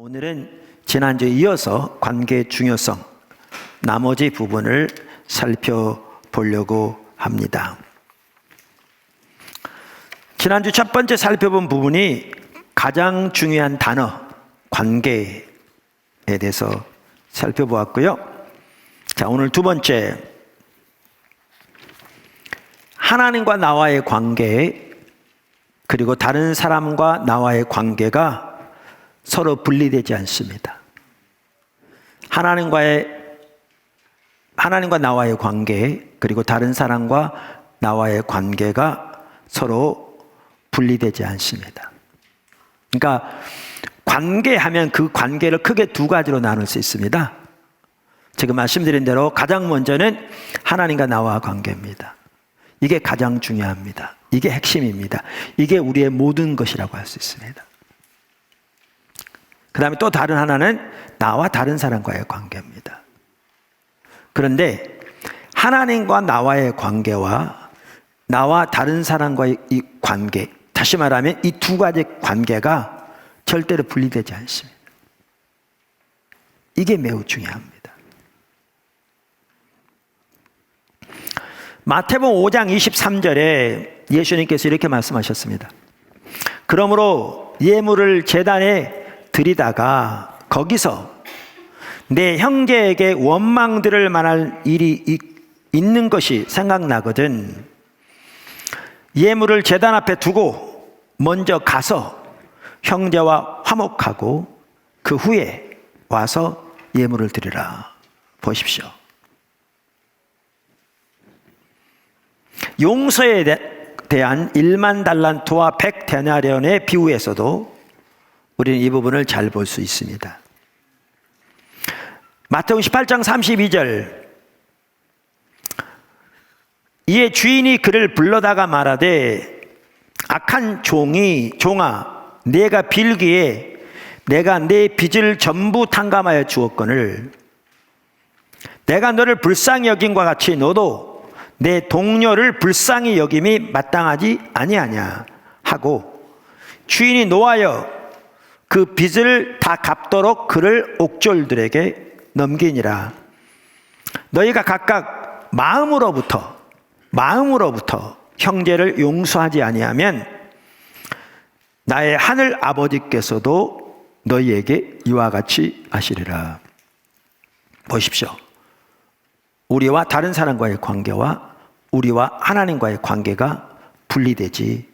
오늘은 지난주에 이어서 관계의 중요성, 나머지 부분을 살펴보려고 합니다. 지난주 첫 번째 살펴본 부분이 가장 중요한 단어, 관계에 대해서 살펴보았고요. 자, 오늘 두 번째, 하나님과 나와의 관계, 그리고 다른 사람과 나와의 관계가 서로 분리되지 않습니다. 하나님과 나와의 관계, 그리고 다른 사람과 나와의 관계가 서로 분리되지 않습니다. 그러니까 관계하면 그 관계를 크게 두 가지로 나눌 수 있습니다. 지금 말씀드린 대로 가장 먼저는 하나님과 나와 관계입니다. 이게 가장 중요합니다. 이게 핵심입니다. 이게 우리의 모든 것이라고 할 수 있습니다. 그 다음에 또 다른 하나는 나와 다른 사람과의 관계입니다. 그런데 하나님과 나와의 관계와 나와 다른 사람과의 이 관계, 다시 말하면 이 두 가지 관계가 절대로 분리되지 않습니다. 이게 매우 중요합니다. 마태복음 5장 23절에 예수님께서 이렇게 말씀하셨습니다. 그러므로 예물을 제단에 드리다가 거기서 내 형제에게 원망들을 말할 일이 있는 것이 생각나거든 예물을 제단 앞에 두고 먼저 가서 형제와 화목하고 그 후에 와서 예물을 드리라. 보십시오. 용서에 대한 1만 달란트와 100데나리온의 비유에서도 우리는 이 부분을 잘 볼 수 있습니다. 마태복음 18장 32절, 이에 주인이 그를 불러다가 말하되 악한 종아 내가 빌기에 내가 내 빚을 전부 탕감하여 주었거늘 내가 너를 불쌍히 여김과 같이 너도 내 동료를 불쌍히 여김이 마땅하지 아니하냐 하고 주인이 노하여 그 빚을 다 갚도록 그를 옥졸들에게 넘기니라. 너희가 각각 마음으로부터 형제를 용서하지 아니하면 나의 하늘 아버지께서도 너희에게 이와 같이 하시리라. 보십시오. 우리와 다른 사람과의 관계와 우리와 하나님과의 관계가 분리되지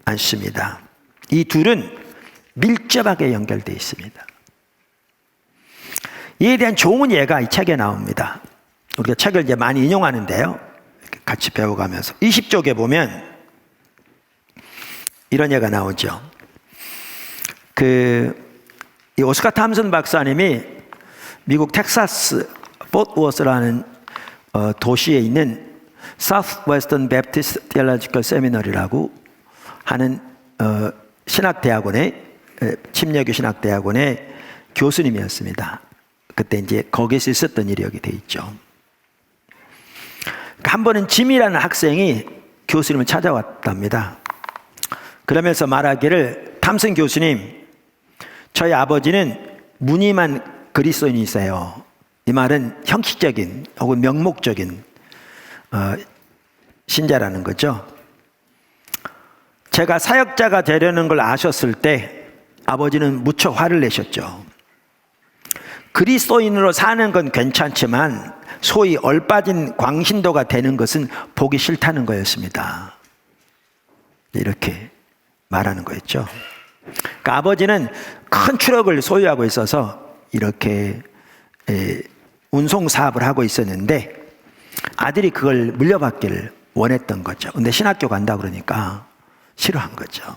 않습니다. 이 둘은 밀접하게 연결되어 있습니다. 이에 대한 좋은 예가 이 책에 나옵니다. 우리가 책을 이제 많이 인용하는데요. 같이 배워가면서 20쪽에 보면 이런 예가 나오죠. 이 오스카 탐슨 박사님이 미국 텍사스 포트워스라는 도시에 있는 Southwestern Baptist Theological Seminary라고 하는 침례교 신학대학원의 교수님이었습니다. 그때 이제 거기서 있었던 일이 여기 돼 있죠. 한 번은 짐이라는 학생이 교수님을 찾아왔답니다. 그러면서 말하기를, 탐슨 교수님, 저희 아버지는 무늬만 그리스도인이세요. 이 말은 형식적인 혹은 명목적인 신자라는 거죠. 제가 사역자가 되려는 걸 아셨을 때 아버지는 무척 화를 내셨죠. 그리스도인으로 사는 건 괜찮지만 소위 얼빠진 광신도가 되는 것은 보기 싫다는 거였습니다. 이렇게 말하는 거였죠. 그러니까 아버지는 큰 트럭을 소유하고 있어서 이렇게 운송 사업을 하고 있었는데 아들이 그걸 물려받기를 원했던 거죠. 근데 신학교 간다 그러니까 싫어한 거죠.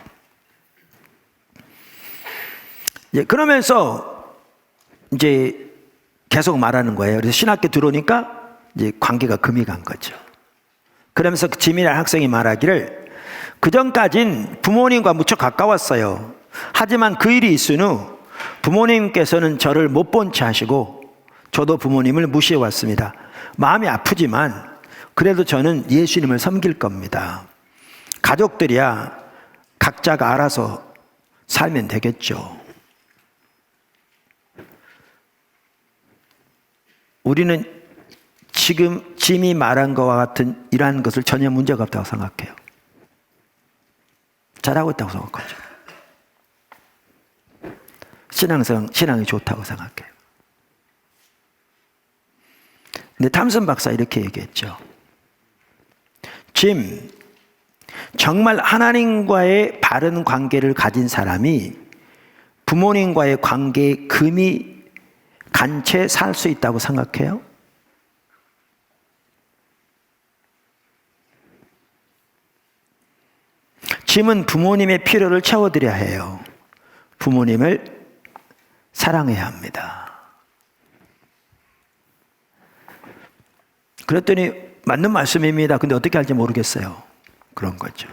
그러면서 이제 계속 말하는 거예요. 그래서 신학교 들어오니까 이제 관계가 금이 간 거죠. 그러면서 짐이라는 학생이 말하기를, 그전까진 부모님과 무척 가까웠어요. 하지만 그 일이 있은 후 부모님께서는 저를 못 본 채 하시고 저도 부모님을 무시해 왔습니다. 마음이 아프지만 그래도 저는 예수님을 섬길 겁니다. 가족들이야 각자가 알아서 살면 되겠죠. 우리는 지금 짐이 말한 것과 같은 이러한 것을 전혀 문제가 없다고 생각해요. 잘하고 있다고 생각하죠. 신앙이 좋다고 생각해요. 근데 탐슨 박사 이렇게 얘기했죠. 짐, 정말 하나님과의 바른 관계를 가진 사람이 부모님과의 관계에 금이 간 채 살 수 있다고 생각해요? 짐은 부모님의 필요를 채워드려야 해요. 부모님을 사랑해야 합니다. 그랬더니 맞는 말씀입니다. 근데 어떻게 할지 모르겠어요. 그런 거죠.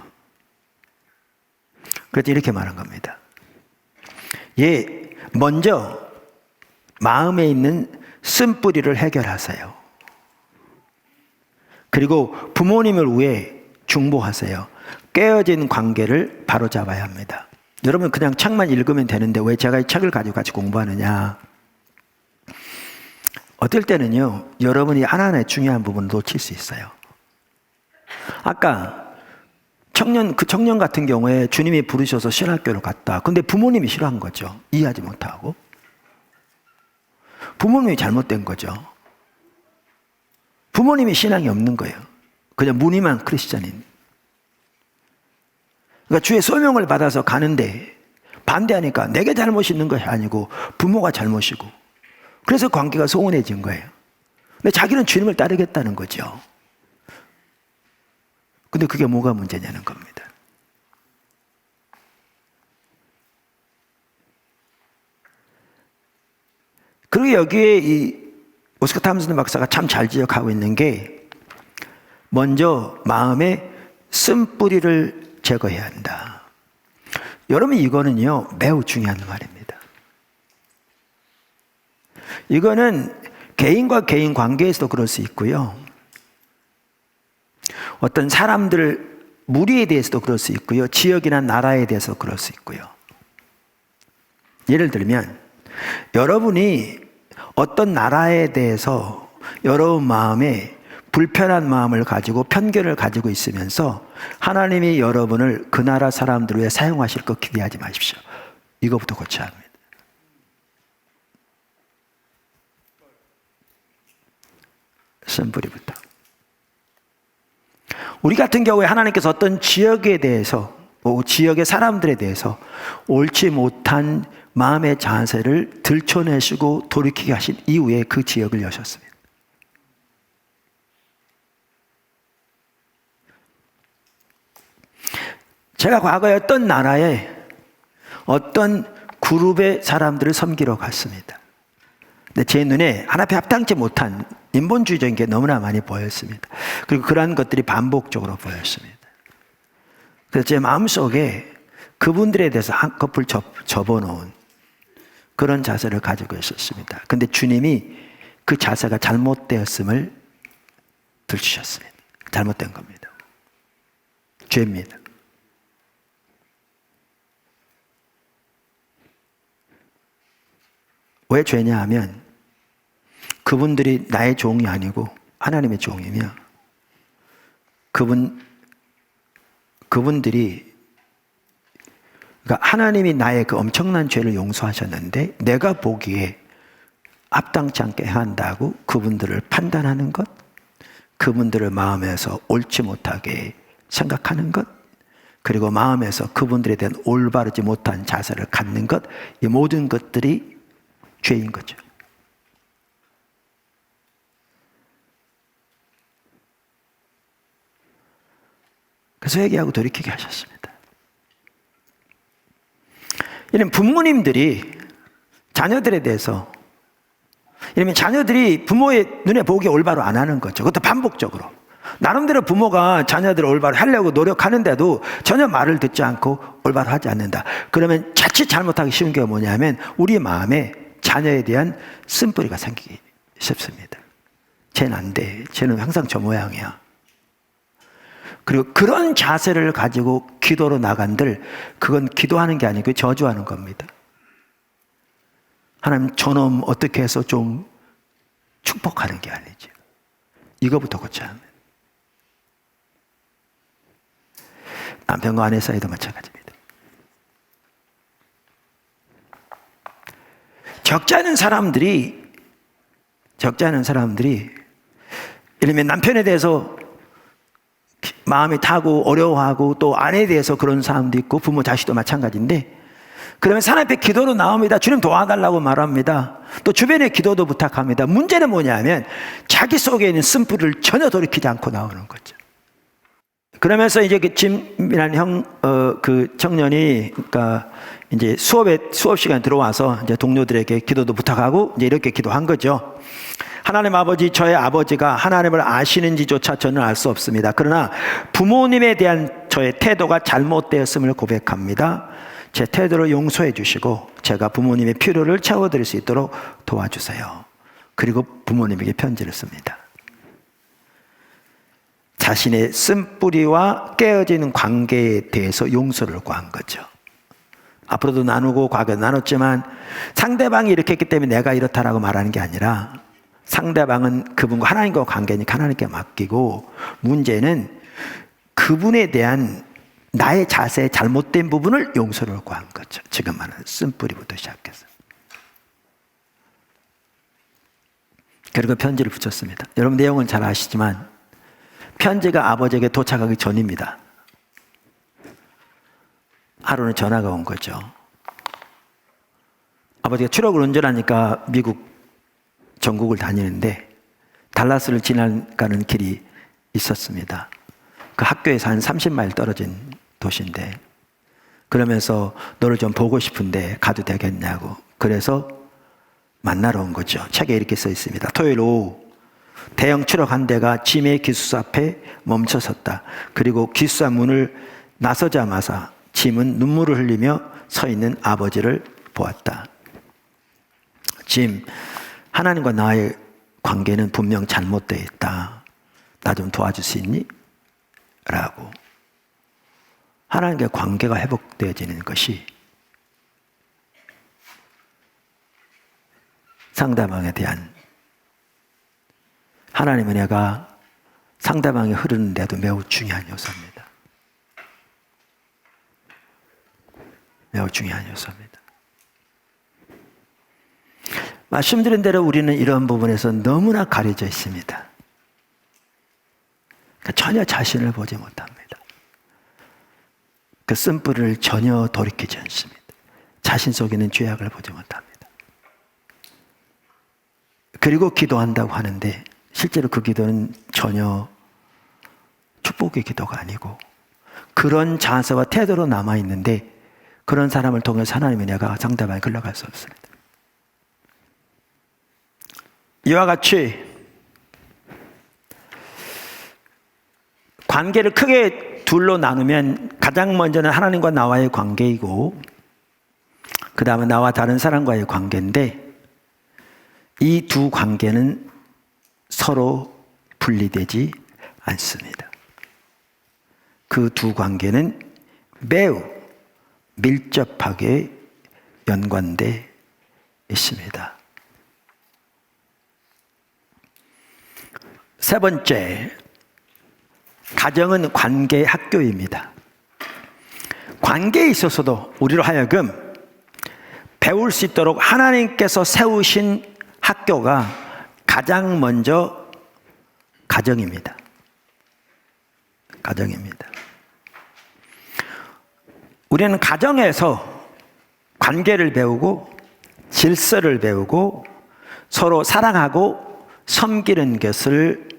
그래서 이렇게 말한 겁니다. 먼저 마음에 있는 쓴뿌리를 해결하세요. 그리고 부모님을 위해 중보하세요. 깨어진 관계를 바로잡아야 합니다. 여러분 그냥 책만 읽으면 되는데 왜 제가 이 책을 가지고 같이 공부하느냐? 어떨 때는요, 여러분이 하나하나의 중요한 부분을 놓칠 수 있어요. 아까 그 청년 같은 경우에 주님이 부르셔서 신학교를 갔다. 근데 부모님이 싫어한 거죠. 이해하지 못하고. 부모님이 잘못된 거죠. 부모님이 신앙이 없는 거예요. 그냥 무늬만 크리스찬인. 그러니까 주의 소명을 받아서 가는데 반대하니까 내게 잘못이 있는 것이 아니고 부모가 잘못이고, 그래서 관계가 소원해진 거예요. 근데 자기는 주님을 따르겠다는 거죠. 근데 그게 뭐가 문제냐는 겁니다. 그리고 여기에 이 오스카 탐슨 박사가 참 잘 지적하고 있는 게, 먼저 마음에 쓴뿌리를 제거해야 한다. 여러분 이거는요 매우 중요한 말입니다. 이거는 개인과 개인 관계에서도 그럴 수 있고요, 어떤 사람들 무리에 대해서도 그럴 수 있고요, 지역이나 나라에 대해서 그럴 수 있고요. 예를 들면 여러분이 어떤 나라에 대해서 여러분 마음에 불편한 마음을 가지고 편견을 가지고 있으면서 하나님이 여러분을 그 나라 사람들을 위해 사용하실 것 기대하지 마십시오. 이거부터 고쳐야 합니다. 쓴뿌리부터. 우리 같은 경우에 하나님께서 어떤 지역에 대해서, 지역의 사람들에 대해서 옳지 못한 마음의 자세를 들춰내시고 돌이키게 하신 이후에 그 지역을 여셨습니다. 제가 과거에 어떤 나라에 어떤 그룹의 사람들을 섬기러 갔습니다. 근데 제 눈에 하나님께 합당치 못한 인본주의적인 게 너무나 많이 보였습니다. 그리고 그러한 것들이 반복적으로 보였습니다. 그래서 제 마음속에 그분들에 대해서 한꺼풀 접어놓은 그런 자세를 가지고 있었습니다. 근데 주님이 그 자세가 잘못되었음을 들추셨습니다. 잘못된 겁니다. 죄입니다. 왜 죄냐 하면 그분들이 나의 종이 아니고 하나님의 종이며, 그분들이, 그러니까 하나님이 나의 그 엄청난 죄를 용서하셨는데 내가 보기에 합당치 않게 한다고 그분들을 판단하는 것, 그분들을 마음에서 옳지 못하게 생각하는 것, 그리고 마음에서 그분들에 대한 올바르지 못한 자세를 갖는 것, 이 모든 것들이 죄인 거죠. 그래서 회개하고 돌이키게 하셨습니다. 이런 부모님들이 자녀들에 대해서, 이러면 자녀들이 부모의 눈에 보기에 올바로 안 하는 거죠. 그것도 반복적으로. 나름대로 부모가 자녀들을 올바로 하려고 노력하는데도 전혀 말을 듣지 않고 올바로 하지 않는다. 그러면 자칫 잘못하기 쉬운 게 뭐냐면 우리 마음에 자녀에 대한 쓴뿌리가 생기기 쉽습니다. 쟤는 안 돼. 쟤는 항상 저 모양이야. 그리고 그런 자세를 가지고 기도로 나간들, 그건 기도하는 게 아니고 저주하는 겁니다. 하나님, 저놈 어떻게 해서 좀 축복하는 게 아니죠. 이거부터 고쳐야 합니다. 남편과 아내 사이도 마찬가지입니다. 적지 않은 사람들이 이러면 남편에 대해서 마음이 타고 어려워하고 또 아내에 대해서 그런 사람도 있고 부모 자식도 마찬가지인데, 그러면 하나님 앞에 기도로 나옵니다. 주님 도와달라고 말합니다. 또 주변에 기도도 부탁합니다. 문제는 뭐냐면 자기 속에 있는 쓴뿌리를 전혀 돌이키지 않고 나오는 거죠. 그러면서 이제 그 짐이라는 그 청년이, 그러니까 이제 수업 시간 들어와서 이제 동료들에게 기도도 부탁하고 이제 이렇게 기도한 거죠. 하나님 아버지, 저의 아버지가 하나님을 아시는지조차 저는 알 수 없습니다. 그러나 부모님에 대한 저의 태도가 잘못되었음을 고백합니다. 제 태도를 용서해 주시고 제가 부모님의 필요를 채워드릴 수 있도록 도와주세요. 그리고 부모님에게 편지를 씁니다. 자신의 쓴뿌리와 깨어지는 관계에 대해서 용서를 구한 거죠. 앞으로도 나누고 과거에 나눴지만 상대방이 이렇게 했기 때문에 내가 이렇다라고 말하는 게 아니라, 상대방은 그분과 하나님과 관계니까 하나님께 맡기고, 문제는 그분에 대한 나의 자세의 잘못된 부분을 용서를 구한 거죠. 지금 말하는 쓴뿌리부터 시작해서. 그리고 편지를 붙였습니다. 여러분 내용은 잘 아시지만 편지가 아버지에게 도착하기 전입니다. 하루는 전화가 온 거죠. 아버지가 트럭을 운전하니까 미국 전국을 다니는데 달라스를 지나가는 길이 있었습니다. 그 학교에서 한 30마일 떨어진 도시인데, 그러면서 너를 좀 보고 싶은데 가도 되겠냐고. 그래서 만나러 온 거죠. 책에 이렇게 써 있습니다. 토요일 오후 대형 트럭 한 대가 짐의 기숙사 앞에 멈춰 섰다. 그리고 기숙사 문을 나서자마자 짐은 눈물을 흘리며 서 있는 아버지를 보았다. 짐, 하나님과 나의 관계는 분명 잘못되어 있다. 나 좀 도와줄 수 있니? 라고. 하나님과의 관계가 회복되어지는 것이 상대방에 대한 하나님의 은혜가 상대방이 흐르는데도 매우 중요한 요소입니다. 매우 중요한 요소입니다. 말씀드린 대로 우리는 이런 부분에서 너무나 가려져 있습니다. 전혀 자신을 보지 못합니다. 그 쓴뿌리를 전혀 돌이키지 않습니다. 자신 속에 있는 죄악을 보지 못합니다. 그리고 기도한다고 하는데 실제로 그 기도는 전혀 축복의 기도가 아니고 그런 자세와 태도로 남아있는데, 그런 사람을 통해서 하나님의 은혜가 상대방에 흘러갈 수 없습니다. 이와 같이 관계를 크게 둘로 나누면 가장 먼저는 하나님과 나와의 관계이고, 그 다음에 나와 다른 사람과의 관계인데, 이 두 관계는 서로 분리되지 않습니다. 그 두 관계는 매우 밀접하게 연관되어 있습니다. 세 번째, 가정은 관계의 학교입니다. 관계에 있어서도 우리로 하여금 배울 수 있도록 하나님께서 세우신 학교가 가장 먼저 가정입니다. 가정입니다. 우리는 가정에서 관계를 배우고 질서를 배우고 서로 사랑하고 섬기는 것을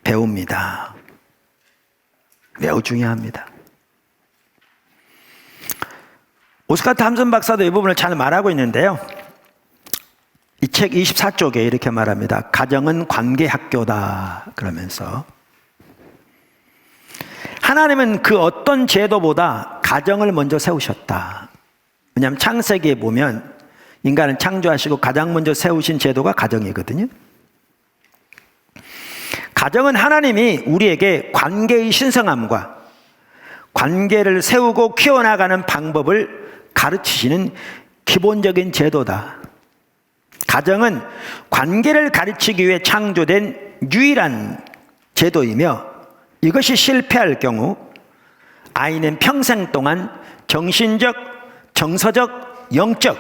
배웁니다. 매우 중요합니다. 오스카트 함슨 박사도 이 부분을 잘 말하고 있는데요. 이 책 24쪽에 이렇게 말합니다. 가정은 관계 학교다. 그러면서 하나님은 그 어떤 제도보다 가정을 먼저 세우셨다. 왜냐하면 창세기에 보면 인간을 창조하시고 가장 먼저 세우신 제도가 가정이거든요. 가정은 하나님이 우리에게 관계의 신성함과 관계를 세우고 키워나가는 방법을 가르치시는 기본적인 제도다. 가정은 관계를 가르치기 위해 창조된 유일한 제도이며 이것이 실패할 경우 아이는 평생 동안 정신적, 정서적, 영적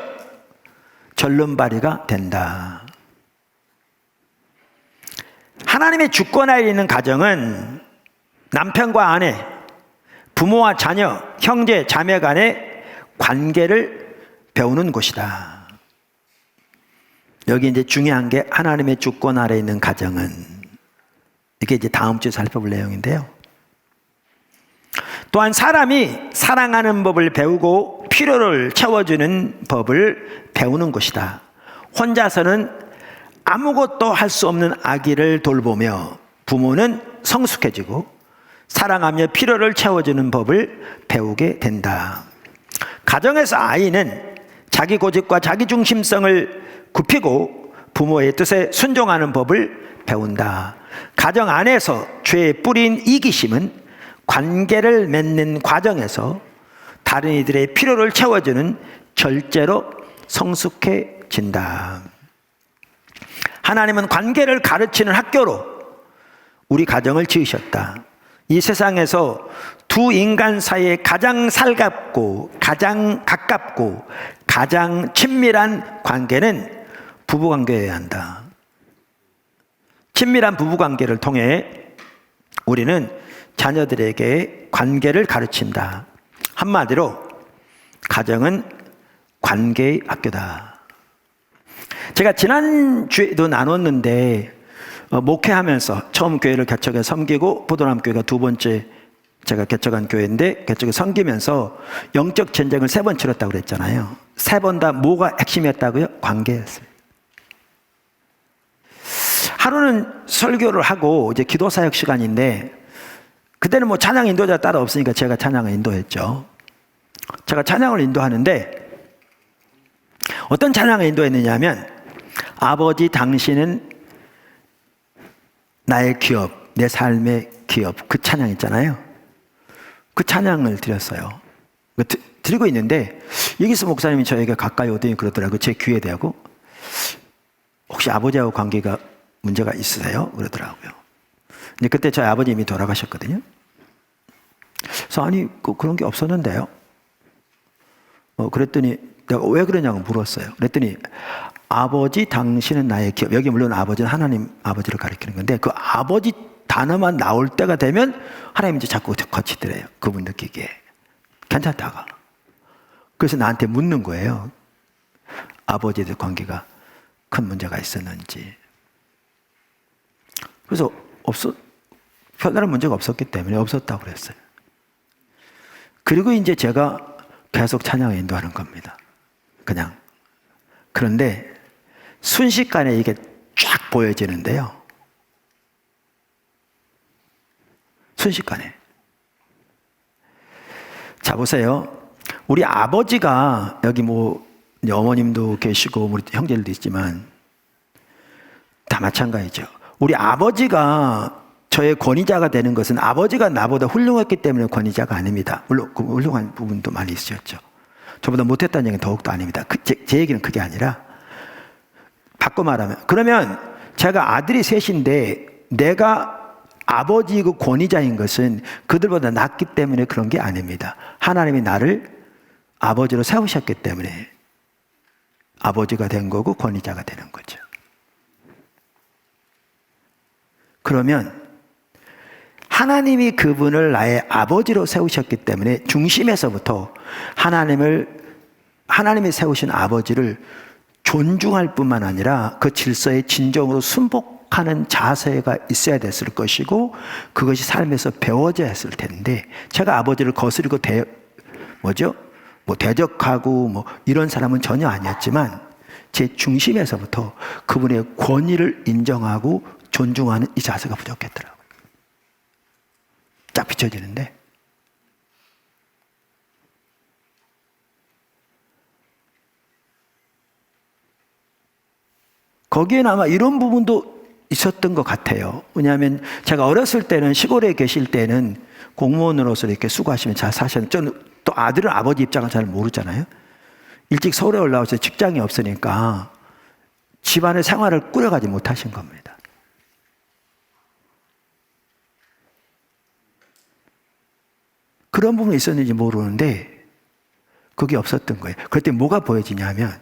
절름발이가 된다. 하나님의 주권 아래 있는 가정은 남편과 아내, 부모와 자녀, 형제, 자매 간의 관계를 배우는 곳이다. 여기 이제 중요한 게 하나님의 주권 아래 있는 가정은, 이게 이제 다음 주에 살펴볼 내용인데요. 또한 사람이 사랑하는 법을 배우고 필요를 채워주는 법을 배우는 곳이다. 혼자서는 아무것도 할 수 없는 아기를 돌보며 부모는 성숙해지고 사랑하며 필요를 채워주는 법을 배우게 된다. 가정에서 아이는 자기 고집과 자기 중심성을 굽히고 부모의 뜻에 순종하는 법을 배운다. 가정 안에서 죄의 뿌리인 이기심은 관계를 맺는 과정에서 다른 이들의 필요를 채워주는 절제로 성숙해진다. 하나님은 관계를 가르치는 학교로 우리 가정을 지으셨다. 이 세상에서 두 인간 사이에 가장 살갑고 가장 가깝고 가장 친밀한 관계는 부부관계여야 한다. 친밀한 부부관계를 통해 우리는 자녀들에게 관계를 가르친다. 한마디로 가정은 관계의 학교다. 제가 지난주에도 나눴는데 목회하면서 처음 교회를 개척해 섬기고 보도남 교회가 두 번째 제가 개척한 교회인데 개척해 섬기면서 영적 전쟁을 3번 치렀다고 그랬잖아요. 3번 다 뭐가 핵심이었다고요? 관계였어요. 하루는 설교를 하고 이제 기도 사역 시간인데 그때는 뭐 찬양 인도자 따로 없으니까 제가 찬양을 인도했죠. 제가 찬양을 인도하는데 어떤 찬양을 인도했느냐 하면 아버지 당신은 나의 기업, 내 삶의 기업, 그 찬양 있잖아요. 그 찬양을 드렸어요. 드리고 있는데 여기서 목사님이 저에게 가까이 오더니 그러더라고요. 제 귀에 대고 혹시 아버지하고 관계가 문제가 있으세요? 그러더라고요. 근데 그때 저희 아버지 이미 돌아가셨거든요. 그래서 아니 그런 게 없었는데요. 그랬더니 내가 왜 그러냐고 물었어요. 그랬더니 아버지 당신은 나의 기업. 여기 물론 아버지는 하나님 아버지를 가리키는 건데 그 아버지 단어만 나올 때가 되면 하나님 이제 자꾸 거치더래요. 그분 느끼기에. 괜찮다가. 그래서 나한테 묻는 거예요. 아버지들 관계가 큰 문제가 있었는지. 그래서 별다른 문제가 없었기 때문에 없었다고 그랬어요. 그리고 이제 제가 계속 찬양을 인도하는 겁니다. 그냥. 그런데 순식간에 이게 쫙 보여지는데요. 순식간에. 자, 보세요. 우리 아버지가 여기 뭐 어머님도 계시고 우리 형제들도 있지만 다 마찬가지죠. 우리 아버지가 저의 권위자가 되는 것은 아버지가 나보다 훌륭했기 때문에 권위자가 아닙니다. 물론 그 훌륭한 부분도 많이 있었죠. 저보다 못했다는 얘기는 더욱도 아닙니다. 제 얘기는 그게 아니라 바꿔 말하면 그러면 제가 아들이 셋인데 내가 아버지이고 권위자인 것은 그들보다 낫기 때문에 그런 게 아닙니다. 하나님이 나를 아버지로 세우셨기 때문에 아버지가 된 거고 권위자가 되는 거죠. 그러면 하나님이 그분을 나의 아버지로 세우셨기 때문에 중심에서부터 하나님이 세우신 아버지를 존중할 뿐만 아니라 그 질서에 진정으로 순복하는 자세가 있어야 됐을 것이고 그것이 삶에서 배워져야 했을 텐데 제가 아버지를 거스리고 대적하고 이런 사람은 전혀 아니었지만 제 중심에서부터 그분의 권위를 인정하고 존중하는 이 자세가 부족했더라고요. 쫙 비춰지는데 거기에는 아마 이런 부분도 있었던 것 같아요. 왜냐하면 제가 어렸을 때는 시골에 계실 때는 공무원으로서 이렇게 수고하시면 잘 사셨는데 또 아들은 아버지 입장을 잘 모르잖아요. 일찍 서울에 올라와서 직장이 없으니까 집안의 생활을 꾸려가지 못하신 겁니다. 그런 부분이 있었는지 모르는데 그게 없었던 거예요. 그때 뭐가 보여지냐면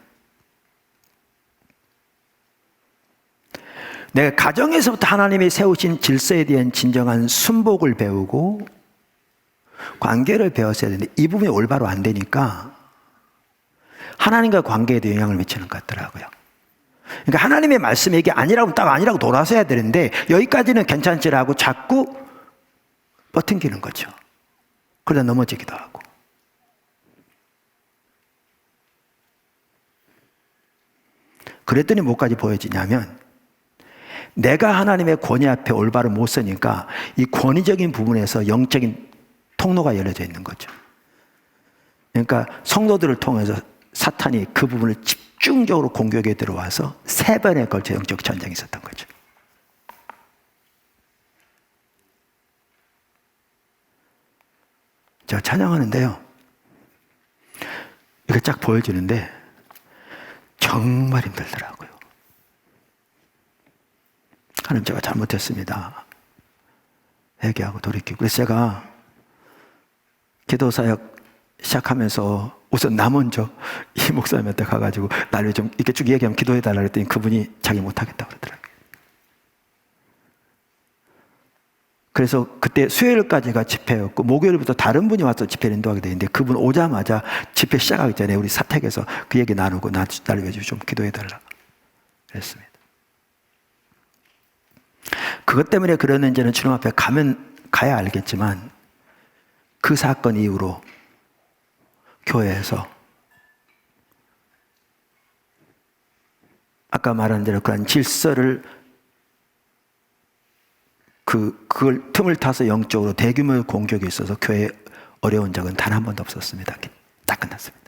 내가 가정에서부터 하나님이 세우신 질서에 대한 진정한 순복을 배우고 관계를 배웠어야 되는데 이 부분이 올바로 안 되니까 하나님과 관계에도 영향을 미치는 것 같더라고요. 그러니까 하나님의 말씀이 이게 아니라고 딱 아니라고 돌아서 해야 되는데 여기까지는 괜찮지라고 자꾸 버팅기는 거죠. 그러다 넘어지기도 하고. 그랬더니 뭐까지 보여지냐면 내가 하나님의 권위 앞에 올바로 못 서니까 이 권위적인 부분에서 영적인 통로가 열려져 있는 거죠. 그러니까 성도들을 통해서 사탄이 그 부분을 집중적으로 공격에 들어와서 3번에 걸쳐 영적 전쟁이 있었던 거죠. 제가 찬양하는데요, 이거 쫙 보여지는데 정말 힘들더라고요. 하나님, 제가 잘못했습니다. 회개하고 돌이키고. 그래서 제가 기도사역 시작하면서 우선 나 먼저 이 목사님한테 가가지고 나를 좀 이렇게 쭉 얘기하면 기도해달라 그랬더니 그분이 자기 못하겠다고 그러더라고요. 그래서 그때 수요일까지가 집회였고 목요일부터 다른 분이 와서 집회를 인도하게 되는데 그분 오자마자 집회 시작하기 전에 우리 사택에서 그 얘기 나누고 나를 위해 좀 기도해달라 그랬습니다. 그것 때문에 그러는지는 주님 앞에 가야 알겠지만 그 사건 이후로 교회에서 아까 말한 대로 그런 질서를 그걸 틈을 타서 영적으로 대규모 공격이 있어서 교회에 어려운 적은 단 한 번도 없었습니다. 딱 끝났습니다.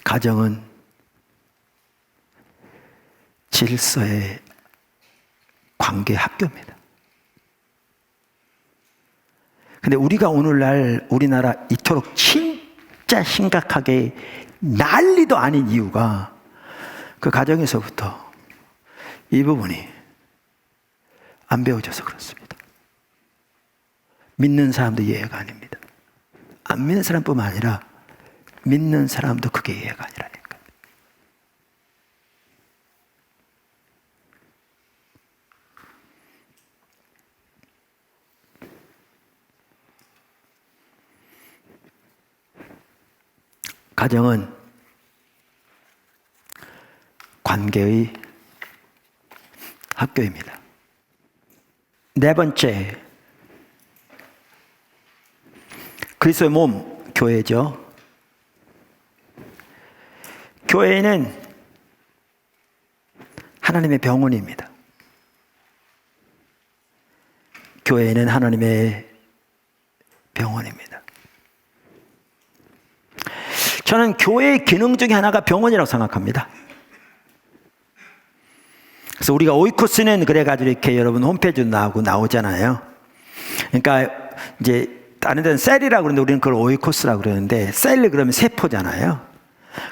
가정은 질서의 관계 학교입니다. 근데 우리가 오늘날 우리나라 이토록 진짜 심각하게 난리도 아닌 이유가 그 가정에서부터 이 부분이 안 배워져서 그렇습니다. 믿는 사람도 이해가 아닙니다. 안 믿는 사람뿐만 아니라 믿는 사람도 그게 이해가 아니라니까. 가정은 관계의 학교입니다. 4번째, 그리스도의 몸, 교회죠. 교회는 하나님의 병원입니다. 교회는 하나님의 병원입니다. 저는 교회의 기능 중에 하나가 병원이라고 생각합니다. 그래서 우리가 오이코스는 그래가지고 이렇게 여러분 홈페이지도 나오잖아요. 그러니까 이제 다른 데는 셀이라고 그러는데 우리는 그걸 오이코스라고 그러는데 셀이 그러면 세포잖아요.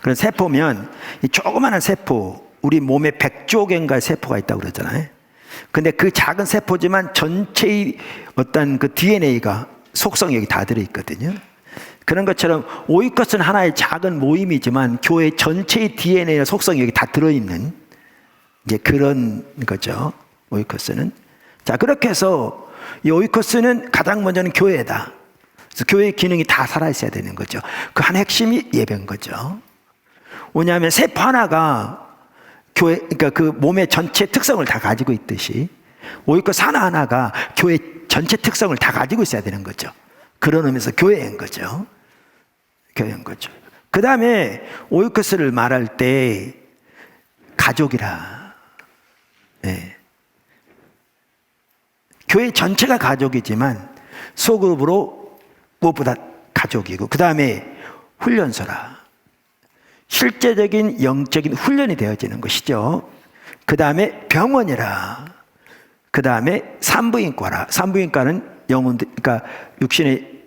그런 세포면 이 조그마한 세포, 우리 몸에 100조 개인가 세포가 있다고 그러잖아요. 근데 그 작은 세포지만 전체의 어떤 그 DNA가 속성이 여기 다 들어있거든요. 그런 것처럼 오이코스는 하나의 작은 모임이지만 교회 전체의 DNA의 속성이 여기 다 들어있는 이제 그런 거죠. 오이코스는. 자, 그렇게 해서 이 오이코스는 가장 먼저는 교회다. 그래서 교회의 기능이 다 살아있어야 되는 거죠. 그 한 핵심이 예배인 거죠. 왜냐하면 세포 하나가 교회, 그러니까 그 몸의 전체 특성을 다 가지고 있듯이 오이코스 하나하나가 교회 전체 특성을 다 가지고 있어야 되는 거죠. 그런 의미에서 교회인 거죠. 교회인 거죠. 그 다음에 오이코스를 말할 때 가족이라. 네. 교회 전체가 가족이지만 소급으로 무엇보다 가족이고 그 다음에 훈련소라. 실제적인 영적인 훈련이 되어지는 것이죠. 그 다음에 병원이라. 그 다음에 산부인과라. 산부인과는 영혼들, 그러니까 육신의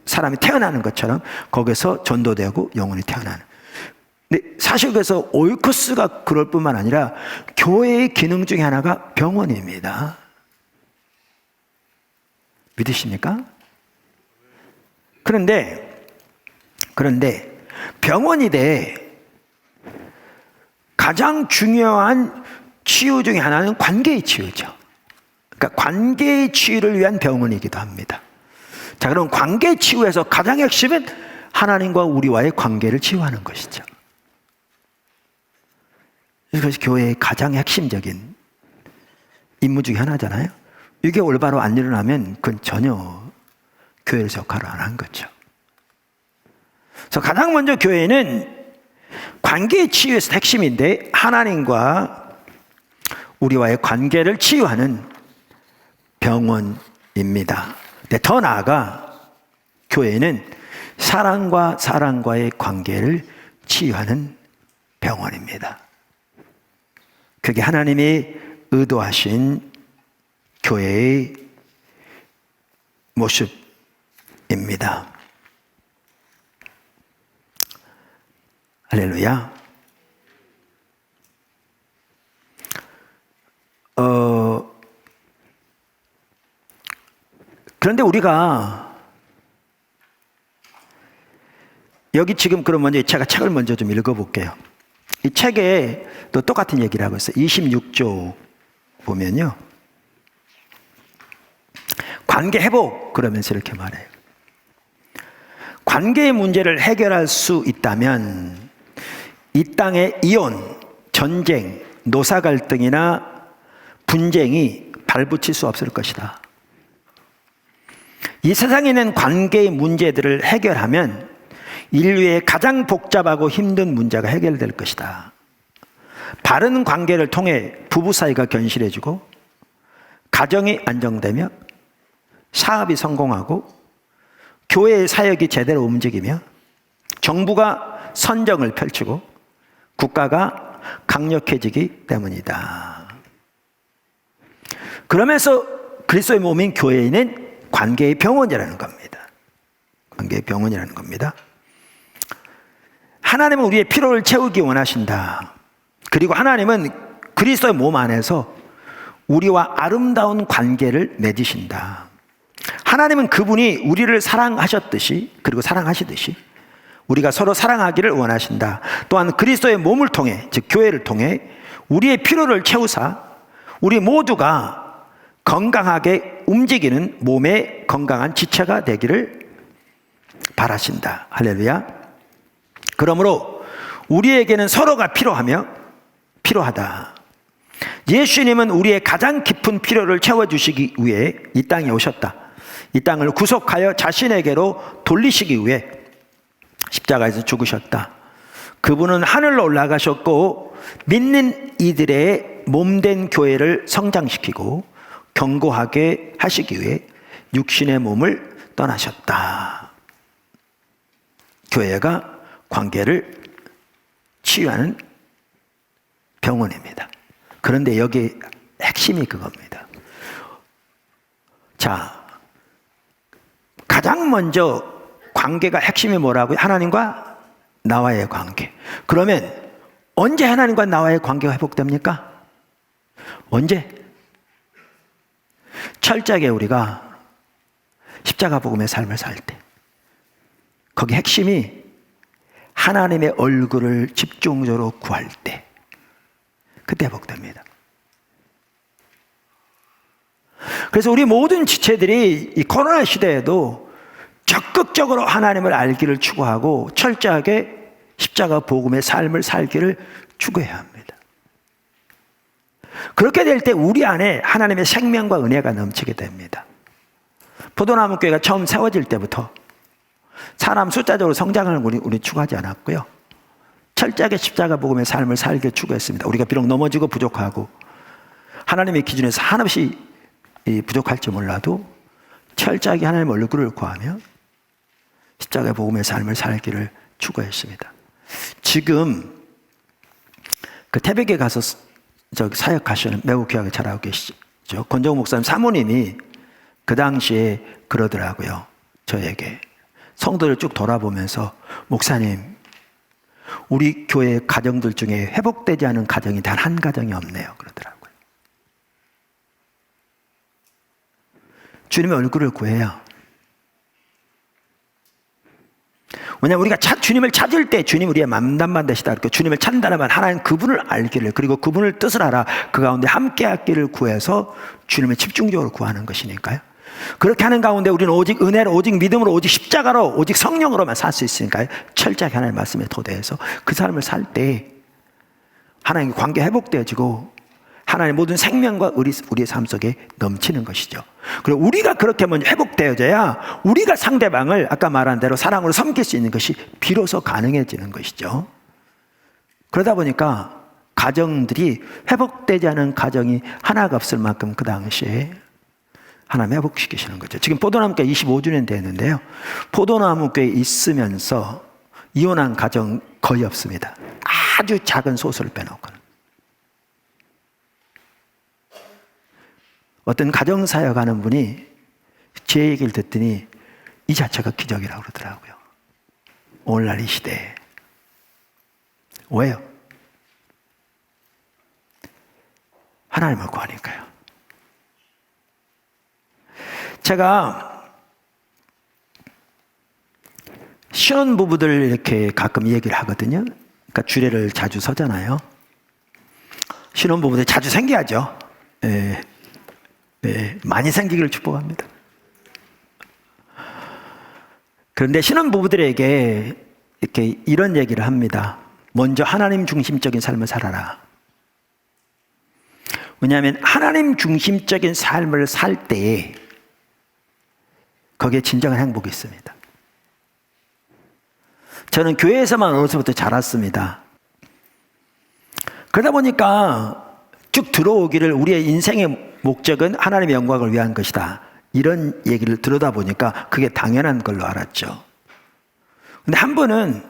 사람이 태어나는 것처럼 거기서 전도되고 영혼이 태어나는. 근데 사실 그래서 오이코스가 그럴 뿐만 아니라 교회의 기능 중에 하나가 병원입니다. 믿으십니까? 그런데 병원이 가장 중요한 치유 중에 하나는 관계의 치유죠. 그러니까 관계의 치유를 위한 병원이기도 합니다. 자, 그럼 관계 치유에서 가장 핵심은 하나님과 우리와의 관계를 치유하는 것이죠. 이것이 교회의 가장 핵심적인 임무 중에 하나잖아요. 이게 올바로 안 일어나면 그건 전혀 교회에서 역할을 안 한 거죠. 그래서 가장 먼저 교회는 관계의 치유에서 핵심인데 하나님과 우리와의 관계를 치유하는 병원입니다. 근데 더 나아가 교회는 사랑과 사랑과의 관계를 치유하는 병원입니다. 그게 하나님이 의도하신 교회의 모습입니다. 할렐루야. 그런데 우리가 여기 지금 그럼 먼저 제가 책을 먼저 좀 읽어볼게요. 이 책에 또 똑같은 얘기를 하고 있어요. 26조 보면요. 관계 회복 그러면서 이렇게 말해요. 관계의 문제를 해결할 수 있다면 이 땅의 이혼, 전쟁, 노사 갈등이나 분쟁이 발붙일 수 없을 것이다. 이 세상에 있는 관계의 문제들을 해결하면 인류의 가장 복잡하고 힘든 문제가 해결될 것이다. 바른 관계를 통해 부부 사이가 견실해지고 가정이 안정되며 사업이 성공하고 교회의 사역이 제대로 움직이며 정부가 선정을 펼치고 국가가 강력해지기 때문이다. 그러면서 그리스도의 몸인 교회는 관계의 병원이라는 겁니다. 관계의 병원이라는 겁니다. 하나님은 우리의 필요를 채우기 원하신다. 그리고 하나님은 그리스도의 몸 안에서 우리와 아름다운 관계를 맺으신다. 하나님은 그분이 우리를 사랑하셨듯이 그리고 사랑하시듯이 우리가 서로 사랑하기를 원하신다. 또한 그리스도의 몸을 통해 즉 교회를 통해 우리의 필요를 채우사 우리 모두가 건강하게 움직이는 몸의 건강한 지체가 되기를 바라신다. 할렐루야. 그러므로 우리에게는 서로가 필요하다. 예수님은 우리의 가장 깊은 필요를 채워주시기 위해 이 땅에 오셨다. 이 땅을 구속하여 자신에게로 돌리시기 위해 십자가에서 죽으셨다. 그분은 하늘로 올라가셨고 믿는 이들의 몸된 교회를 성장시키고 견고하게 하시기 위해 육신의 몸을 떠나셨다. 교회가 관계를 치유하는 병원입니다. 그런데 여기 핵심이 그겁니다. 자, 가장 먼저 관계가 핵심이 뭐라고요? 하나님과 나와의 관계. 그러면 언제 하나님과 나와의 관계가 회복됩니까? 언제? 철저하게 우리가 십자가 복음의 삶을 살 때. 거기 핵심이 하나님의 얼굴을 집중적으로 구할 때. 그때 회복됩니다. 그래서 우리 모든 지체들이 이 코로나 시대에도 적극적으로 하나님을 알기를 추구하고 철저하게 십자가 복음의 삶을 살기를 추구해야 합니다. 그렇게 될 때 우리 안에 하나님의 생명과 은혜가 넘치게 됩니다. 포도나무 교회가 처음 세워질 때부터 사람 숫자적으로 성장을 우리 추구하지 않았고요. 철저하게 십자가 복음의 삶을 살기를 추구했습니다. 우리가 비록 넘어지고 부족하고 하나님의 기준에서 한없이 부족할지 몰라도 철저하게 하나님의 얼굴을 구하며 십자가 복음의 삶을 살기를 추구했습니다. 지금 그 태백에 가서 사역하시는 매우 귀하게 잘하고 계시죠. 권정욱 목사님 사모님이 그 당시에 그러더라고요. 저에게 성도를 쭉 돌아보면서 목사님, 우리 교회 가정들 중에 회복되지 않은 가정이 단 한 가정이 없네요. 그러더라고요. 주님의 얼굴을 구해요. 왜냐하면 우리가 주님을 찾을 때 주님 우리의 만담만 되시다. 그러니까 주님을 찾는다면 하나님 그분을 알기를, 그리고 그분을 뜻을 알아 그 가운데 함께 하기를 구해서 주님을 집중적으로 구하는 것이니까요. 그렇게 하는 가운데 우리는 오직 은혜로, 오직 믿음으로, 오직 십자가로, 오직 성령으로만 살 수 있으니까요. 철저하게 하나님의 말씀에 토대해서 그 삶을 살 때 하나님과 관계 회복되어지고 하나님의 모든 생명과 우리의 삶 속에 넘치는 것이죠. 그리고 우리가 그렇게 먼저 회복되어져야 우리가 상대방을 아까 말한 대로 사랑으로 섬길 수 있는 것이 비로소 가능해지는 것이죠. 그러다 보니까 가정들이 회복되지 않은 가정이 하나가 없을 만큼 그 당시에 하나님 회복시키시는 거죠. 지금 포도나무교회 25주년 됐는데요. 포도나무교회에 있으면서 이혼한 가정 거의 없습니다. 아주 작은 소수를 빼놓고는. 어떤 가정사역 하는 분이 제 얘기를 듣더니 이 자체가 기적이라고 그러더라고요. 오늘날 이 시대에. 왜요? 하나님을 구하니까요. 제가 신혼부부들 이렇게 가끔 얘기를 하거든요. 그러니까 주례를 자주 서잖아요. 신혼부부들 자주 생겨야죠. 예. 네, 많이 생기기를 축복합니다. 그런데 신혼부부들에게 이렇게 이런 얘기를 합니다. 먼저 하나님 중심적인 삶을 살아라. 왜냐하면 하나님 중심적인 삶을 살 때에 거기에 진정한 행복이 있습니다. 저는 교회에서만 어려서부터 자랐습니다. 그러다 보니까 쭉 들어오기를 우리의 인생의 목적은 하나님의 영광을 위한 것이다. 이런 얘기를 들어다 보니까 그게 당연한 걸로 알았죠. 근데 한 번은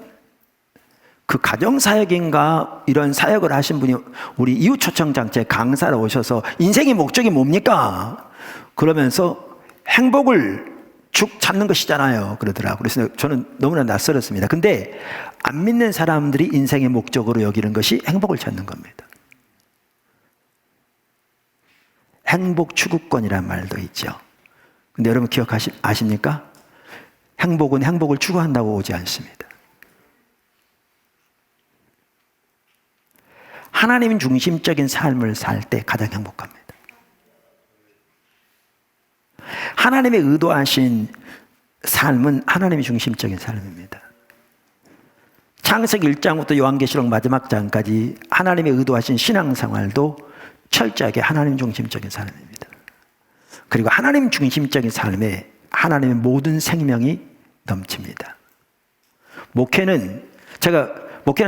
그 가정사역인가 이런 사역을 하신 분이 우리 이웃초청장제 강사로 오셔서 인생의 목적이 뭡니까? 그러면서 행복을 쭉 찾는 것이잖아요. 그러더라고요. 그래서 저는 너무나 낯설었습니다. 근데 안 믿는 사람들이 인생의 목적으로 여기는 것이 행복을 찾는 겁니다. 행복 추구권이라는 말도 있죠. 근데 여러분 아십니까? 행복은 행복을 추구한다고 오지 않습니다. 하나님 중심적인 삶을 살 때 가장 행복합니다. 하나님의 의도하신 삶은 하나님의 중심적인 삶입니다. 창세기 1장부터 요한계시록 마지막 장까지 하나님의 의도하신 신앙생활도 철저하게 하나님 중심적인 삶입니다. 그리고 하나님 중심적인 삶에 하나님의 모든 생명이 넘칩니다. 목회는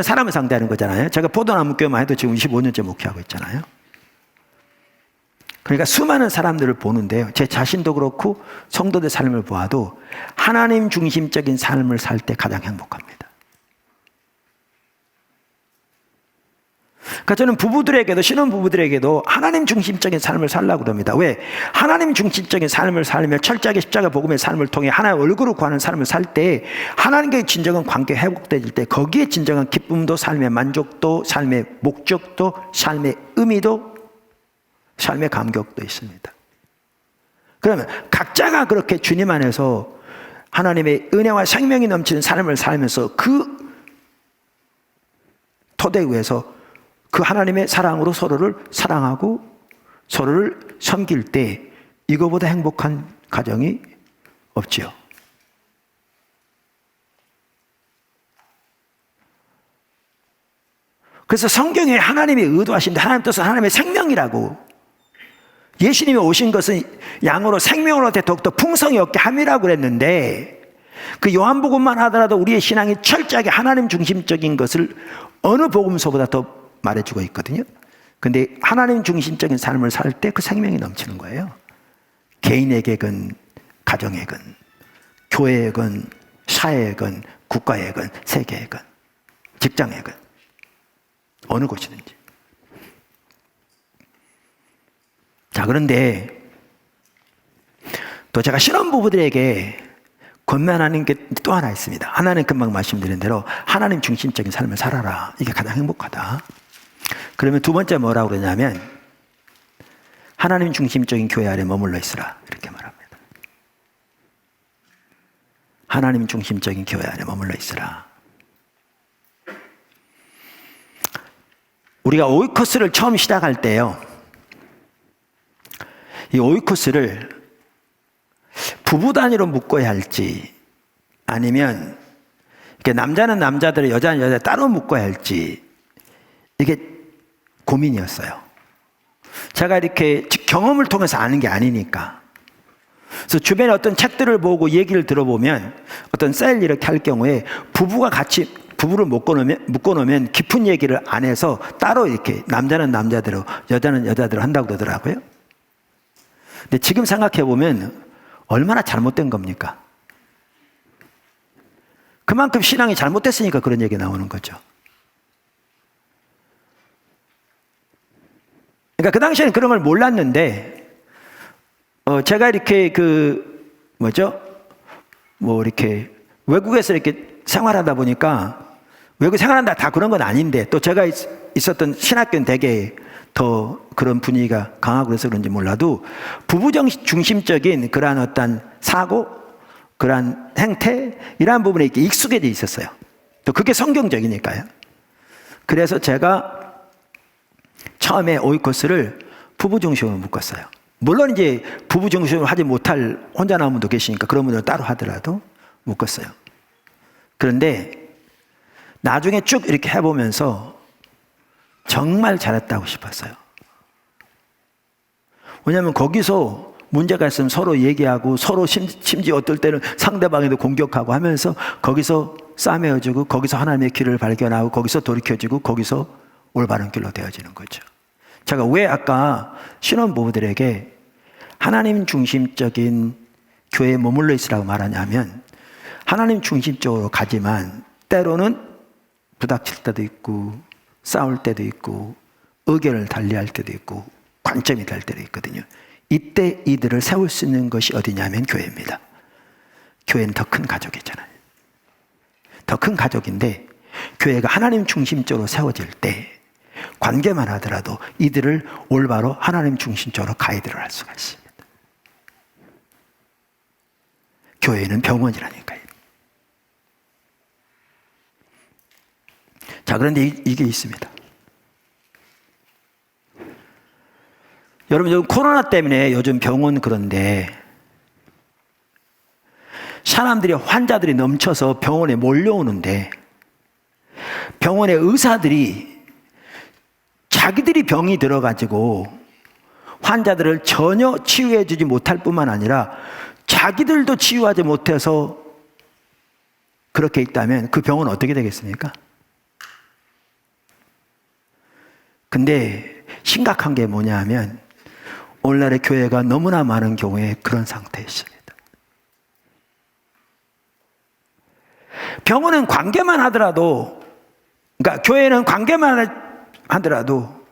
사람을 상대하는 거잖아요. 제가 포도나무 교회만 해도 지금 25년째 목회하고 있잖아요. 그러니까 수많은 사람들을 보는데요. 제 자신도 그렇고 성도들 삶을 보아도 하나님 중심적인 삶을 살 때 가장 행복합니다. 그러니까 저는 부부들에게도, 신혼부부들에게도 하나님 중심적인 삶을 살라고 그럽니다. 왜? 하나님 중심적인 삶을 살며 철저하게 십자가 복음의 삶을 통해 하나님의 얼굴을 구하는 삶을 살 때 하나님과의 진정한 관계 회복될 때 거기에 진정한 기쁨도, 삶의 만족도, 삶의 목적도, 삶의 의미도, 삶의 감격도 있습니다. 그러면 각자가 그렇게 주님 안에서 하나님의 은혜와 생명이 넘치는 삶을 살면서 그 토대 위에서 그 하나님의 사랑으로 서로를 사랑하고 서로를 섬길 때 이거보다 행복한 가정이 없지요. 그래서 성경에 하나님이 의도하신 하나님 뜻은 하나님의 생명이라고, 예수님이 오신 것은 양으로 생명으로 더욱더 풍성히 얻게 함이라고 그랬는데, 그 요한복음만 하더라도 우리의 신앙이 철저하게 하나님 중심적인 것을 어느 복음서보다 더 말해주고 있거든요. 근데 하나님 중심적인 삶을 살 때 그 생명이 넘치는 거예요. 개인에게건, 가정에건, 교회에건, 사회에건, 국가에건, 세계에건, 직장에건, 어느 곳이든지. 자, 그런데 또 제가 신혼부부들에게 권면하는 게 또 하나 있습니다. 하나는 금방 말씀드린 대로 하나님 중심적인 삶을 살아라. 이게 가장 행복하다. 그러면 두 번째 뭐라고 그러냐면 하나님 중심적인 교회 아래 머물러 있으라. 이렇게 말합니다. 하나님 중심적인 교회 안에 머물러 있으라. 우리가 오이코스를 처음 시작할 때요, 이 오이코스를 부부 단위로 묶어야 할지 아니면 남자는 남자대로 여자는 여자대로 따로 묶어야 할지 이게 고민이었어요. 제가 이렇게 경험을 통해서 아는 게 아니니까. 그래서 주변에 어떤 책들을 보고 얘기를 들어보면 어떤 셀 이렇게 할 경우에 부부가 같이 부부를 묶어놓으면 깊은 얘기를 안 해서 따로 이렇게 남자는 남자대로 여자는 여자대로 한다고 그러더라고요. 근데 지금 생각해 보면 얼마나 잘못된 겁니까? 그만큼 신앙이 잘못됐으니까 그런 얘기 나오는 거죠. 그러니까 그 당시에는 그런 걸 몰랐는데 제가 이렇게 이렇게 외국에서 이렇게 생활하다 보니까 외국 생활한다 다 그런 건 아닌데 또 제가 있었던 신학교는 되게 더 그런 분위기가 강하고 그래서 그런지 몰라도 부부 중심적인 그러한 어떤 사고, 그러한 행태 이러한 부분에 이렇게 익숙해져 있었어요. 또 그게 성경적이니까요. 그래서 제가 처음에 오이코스를 부부 중심으로 묶었어요. 물론 이제 부부 중심으로 하지 못할 혼자 나온 분도 계시니까 그런 분들은 따로 하더라도 묶었어요. 그런데 나중에 쭉 이렇게 해보면서 정말 잘했다고 싶었어요. 왜냐하면 거기서 문제가 있으면 서로 얘기하고 서로 심지어 어떨 때는 상대방에도 공격하고 하면서 거기서 싸매어지고 거기서 하나님의 길을 발견하고 거기서 돌이켜지고 거기서 올바른 길로 되어지는 거죠. 제가 왜 아까 신혼부부들에게 하나님 중심적인 교회에 머물러 있으라고 말하냐면 하나님 중심적으로 가지만 때로는 부닥칠 때도 있고 싸울 때도 있고 의견을 달리할 때도 있고 관점이 달 때도 있거든요. 이때 이들을 세울 수 있는 것이 어디냐면 교회입니다. 교회는 더 큰 가족이잖아요. 더 큰 가족인데 교회가 하나님 중심적으로 세워질 때 관계만 하더라도 이들을 올바로 하나님 중심적으로 가이드를 할 수가 있습니다. 교회는 병원이라니까요. 자, 그런데 이게 있습니다. 여러분, 요즘 코로나 때문에 요즘 병원 그런데 사람들이 환자들이 넘쳐서 병원에 몰려오는데 병원의 의사들이 자기들이 병이 들어가지고 환자들을 전혀 치유해 주지 못할 뿐만 아니라 자기들도 치유하지 못해서 그렇게 있다면 그 병원은 어떻게 되겠습니까? 근데 심각한 게 뭐냐 하면 오늘날의 교회가 너무나 많은 경우에 그런 상태에 있습니다. 병원은 관계만 하더라도, 그러니까 교회는 관계만 하더라도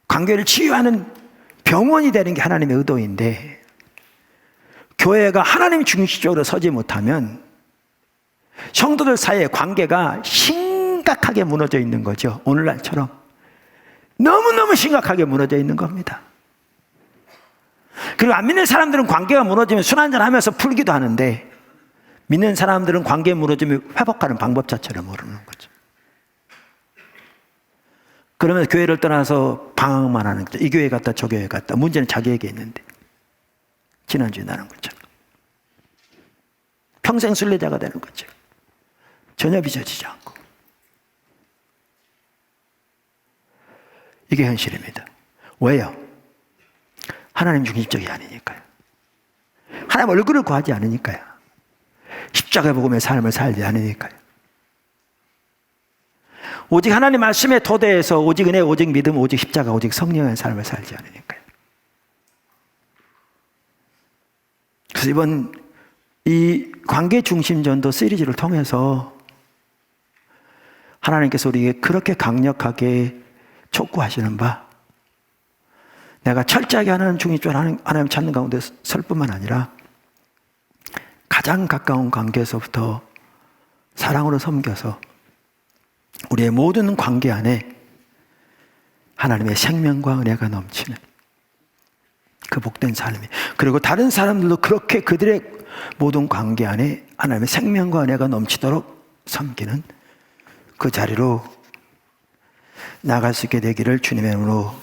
관계를 치유하는 병원이 되는 게 하나님의 의도인데 교회가 하나님 중심적으로 서지 못하면 성도들 사이의 관계가 심각하게 무너져 있는 거죠. 오늘날처럼 너무너무 심각하게 무너져 있는 겁니다. 그리고 안 믿는 사람들은 관계가 무너지면 술 한잔 하면서 풀기도 하는데 믿는 사람들은 관계 무너지면 회복하는 방법 자체를 모르는 거죠. 그러면서 교회를 떠나서 방황만 하는 거죠. 이 교회 갔다 저 교회 갔다. 문제는 자기에게 있는데 지난주에 나는 것처럼 평생 순례자가 되는 거죠. 전혀 빚어지지 않고. 이게 현실입니다. 왜요? 하나님 중심적이 아니니까요. 하나님 얼굴을 구하지 않으니까요. 십자가 복음의 삶을 살지 않으니까요. 오직 하나님 말씀의 토대에서 오직 은혜, 오직 믿음, 오직 십자가, 오직 성령의 삶을 살지 않으니까요. 그래서 이번 이 관계 중심 전도 시리즈를 통해서 하나님께서 우리에게 그렇게 강력하게 촉구하시는 바, 내가 철저하게 하나님 중심적으로 하나님 찾는 가운데 설 뿐만 아니라 가장 가까운 관계에서부터 사랑으로 섬겨서 우리의 모든 관계 안에 하나님의 생명과 은혜가 넘치는 그 복된 삶이, 그리고 다른 사람들도 그렇게 그들의 모든 관계 안에 하나님의 생명과 은혜가 넘치도록 섬기는 그 자리로 나갈 수 있게 되기를 주님의 이름으로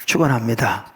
축원합니다.